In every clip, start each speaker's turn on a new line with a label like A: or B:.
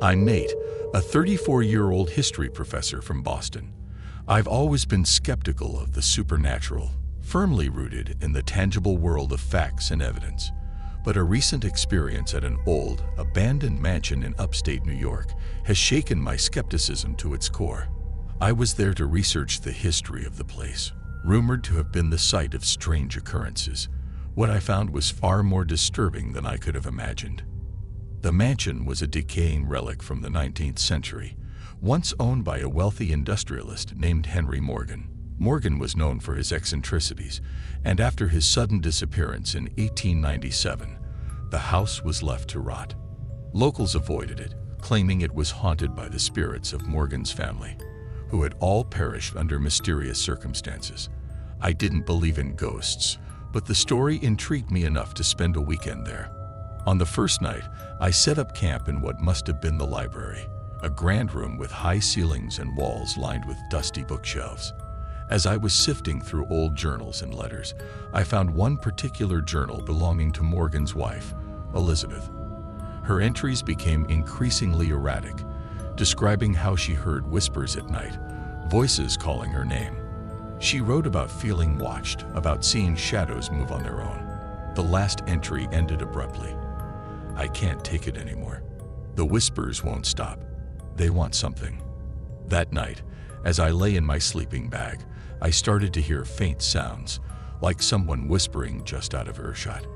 A: I'm Nate, a 34-year-old history professor from Boston. I've always been skeptical of the supernatural, firmly rooted in the tangible world of facts and evidence. But a recent experience at an old, abandoned mansion in upstate New York has shaken my skepticism to its core. I was there to research the history of the place, rumored to have been the site of strange occurrences. What I found was far more disturbing than I could have imagined. The mansion was a decaying relic from the 19th century, once owned by a wealthy industrialist named Henry Morgan. Morgan was known for his eccentricities, and after his sudden disappearance in 1897, the house was left to rot. Locals avoided it, claiming it was haunted by the spirits of Morgan's family, who had all perished under mysterious circumstances. I didn't believe in ghosts, but the story intrigued me enough to spend a weekend there. On the first night, I set up camp in what must have been the library, a grand room with high ceilings and walls lined with dusty bookshelves. As I was sifting through old journals and letters, I found one particular journal belonging to Morgan's wife, Elizabeth. Her entries became increasingly erratic, describing how she heard whispers at night, voices calling her name. She wrote about feeling watched, about seeing shadows move on their own. The last entry ended abruptly. "I can't take it anymore. The whispers won't stop. They want something." That night, as I lay in my sleeping bag, I started to hear faint sounds, like someone whispering just out of earshot.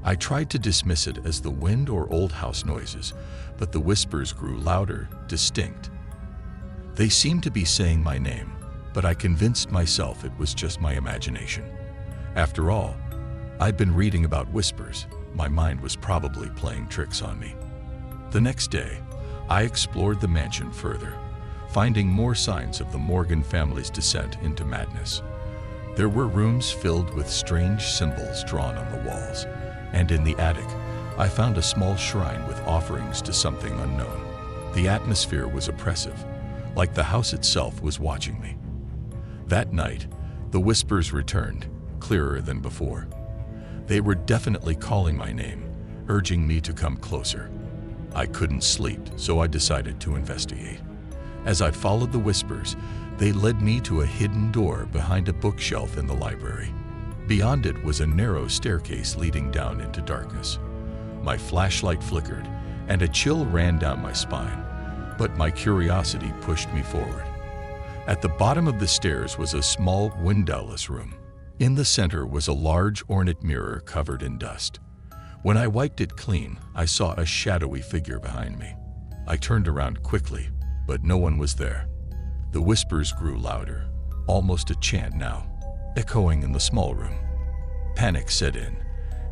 A: I tried to dismiss it as the wind or old house noises, but the whispers grew louder, distinct. They seemed to be saying my name, but I convinced myself it was just my imagination. After all, I'd been reading about whispers. My mind was probably playing tricks on me. The next day, I explored the mansion further, finding more signs of the Morgan family's descent into madness. There were rooms filled with strange symbols drawn on the walls, and in the attic, I found a small shrine with offerings to something unknown. The atmosphere was oppressive, like the house itself was watching me. That night, the whispers returned, clearer than before. They were definitely calling my name, urging me to come closer. I couldn't sleep, so I decided to investigate. As I followed the whispers, they led me to a hidden door behind a bookshelf in the library. Beyond it was a narrow staircase leading down into darkness. My flashlight flickered, and a chill ran down my spine, but my curiosity pushed me forward. At the bottom of the stairs was a small, windowless room. In the center was a large, ornate mirror covered in dust. When I wiped it clean, I saw a shadowy figure behind me. I turned around quickly, but no one was there. The whispers grew louder, almost a chant now, echoing in the small room. Panic set in,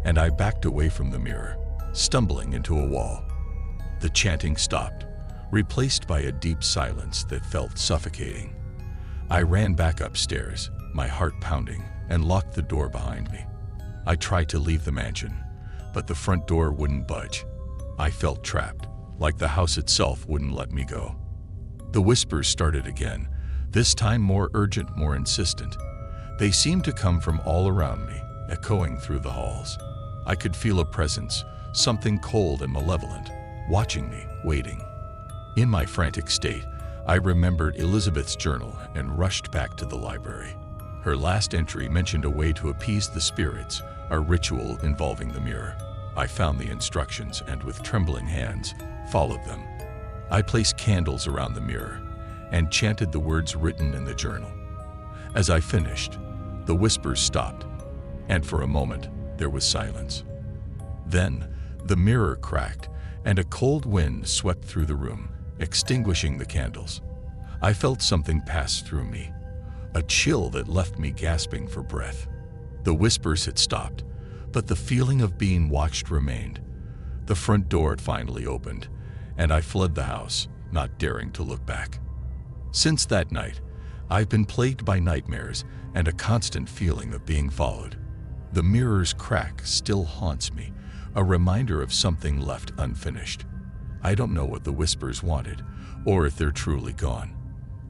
A: and I backed away from the mirror, stumbling into a wall. The chanting stopped, replaced by a deep silence that felt suffocating. I ran back upstairs, my heart pounding, and locked the door behind me. I tried to leave the mansion, but the front door wouldn't budge. I felt trapped, like the house itself wouldn't let me go. The whispers started again, this time more urgent, more insistent. They seemed to come from all around me, echoing through the halls. I could feel a presence, something cold and malevolent, watching me, waiting. In my frantic state, I remembered Elizabeth's journal and rushed back to the library. Her last entry mentioned a way to appease the spirits, a ritual involving the mirror. I found the instructions and with trembling hands, followed them. I placed candles around the mirror and chanted the words written in the journal. As I finished, the whispers stopped, and for a moment, there was silence. Then, the mirror cracked, and a cold wind swept through the room, extinguishing the candles. I felt something pass through me, a chill that left me gasping for breath. The whispers had stopped, but the feeling of being watched remained. The front door had finally opened, and I fled the house, not daring to look back. Since that night, I've been plagued by nightmares and a constant feeling of being followed. The mirror's crack still haunts me, a reminder of something left unfinished. I don't know what the whispers wanted, or if they're truly gone.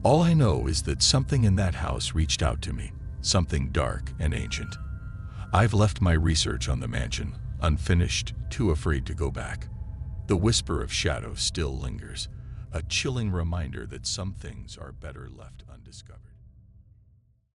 A: All I know is that something in that house reached out to me, something dark and ancient. I've left my research on the mansion, unfinished, too afraid to go back. The whisper of shadow still lingers, a chilling reminder that some things are better left undiscovered.